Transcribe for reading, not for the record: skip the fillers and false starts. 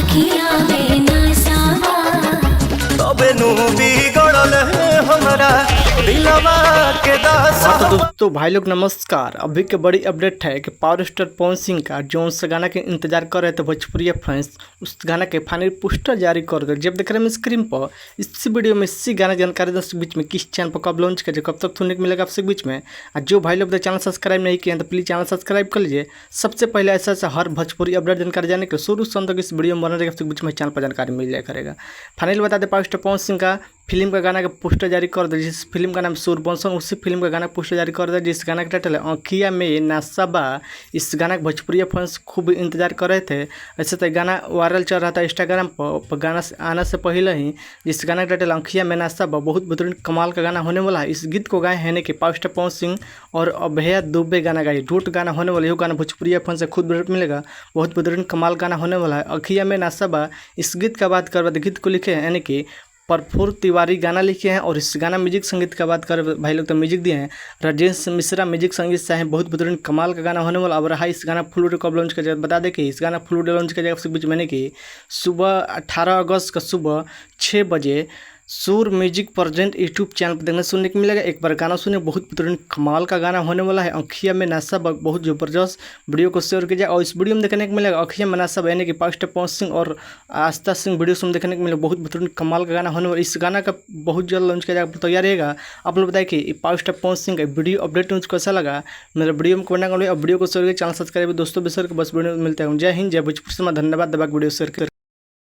अखिया में नसावा तबे नु बिगड़ल हमरा दिलवा के दासा। हाँ तो दोस्तों भाई लोग नमस्कार। अभी के बड़ी अपडेट है कि पावर स्टार पवन सिंह का जो उस गाना के इंतजार कर रहे थे भोजपुरी फैंस, उस गाना के फाइनल पोस्टर जारी कर दे। जब देख रहे हैं स्क्रीन पर इसी वीडियो में इसी गाने की जानकारी दोस्तों बीच में किस चैनल पर कब लॉन्च करें, कब तक सुनने को मिलेगा आपसे बीच में। और जो भाई लोग चैनल सब्सक्राइब नहीं किए तो प्लीज़ चैनल सब्सक्राइब कर लीजिए। सबसे पहले ऐसा हर भोजपुरी अपडेट जानकारी जाने के शुरू से अंत तक इस वीडियो में बना रहेगा, आपसे बीच में चैनल पर जानकारी मिल जाए करेगा। फाइनल बता दें पावर स्टार पवन सिंह का फिल्म का गाना का पोस्टर जारी कर दे, जिस फिल्म का नाम सूरबंशम, उसी फिल्म का गाना पोस्टर जारी कर दे, जिस गाना का टाइटल है अखिया में नसाबा। इस गाना के भोजपुरी फैंस खूब इंतजार कर रहे थे। ऐसे तो गाना वायरल चल रहा था इंस्टाग्राम पर गाना आने से पहले ही। इस गाना का टाइटल अखिया में नसाबा बहुत बेहतरीन कमाल का गाना होने वाला है। इस गीत को गाए हैं कि पावर स्टार पवन सिंह और अभया दुबे गाना गाए, डूट गाना होने वाला। यह गाना भोजपुरी फैंस से खुद मिलेगा, बहुत बेहतरीन कमाल गाना होने वाला है अखिया में नसाबा। इस गीत का बात कर गीत को लिखे हैं यानी कि प्रफुल्ल तिवारी गाना लिखे हैं, और इस गाना म्यूजिक संगीत का बात कर भाई लोग तो म्यूजिक दिए हैं राजेश मिश्रा म्यूजिक संगीत से हैं। बहुत बेहतरीन कमाल का गाना होने वाला। अब रहा इस गाना फुल वीडियो कब लॉन्च किया जाएगा, बता दें कि इस गाना फुल वीडियो लॉन्च किया जाएगा बीच मैंने कि सुबह 18 अगस्त का सुबह 6 बजे सूर म्यूजिक प्रेजेंट यूट्यूब चैनल पर देखने सुनने को मिलेगा। एक बार गाना सुने, बहुत बेहतरीन कमाल का गाना होने वाला है अखिया में नसाबा। बहुत ज़बरदस्त वीडियो को शेयर कीजिए। और इस वीडियो में देखने को मिलेगा अखिया में नसाबा यानी कि पावर स्टार पवन सिंह और आस्था सिंह वीडियो में देखने को मिलेगा। बहुत बेहतरीन कमाल का गाना होने वाला। इस गाना का बहुत जल्द लॉन्च किया जाएगा, तैयार रहेगा। आप लोग बताइए कि पावर स्टार पवन सिंह का वीडियो अपडेट न्यूज कैसा लगा। मेरे वीडियो में कमेंट कर वीडियो को शेयर कीजिए, चैनल सब्सक्राइब दोस्तों विषय बस वीडियो मिलते हैं। जय हिंद, जय भोजपुरी। धन्यवाद। दबा वीडियो शेयर कर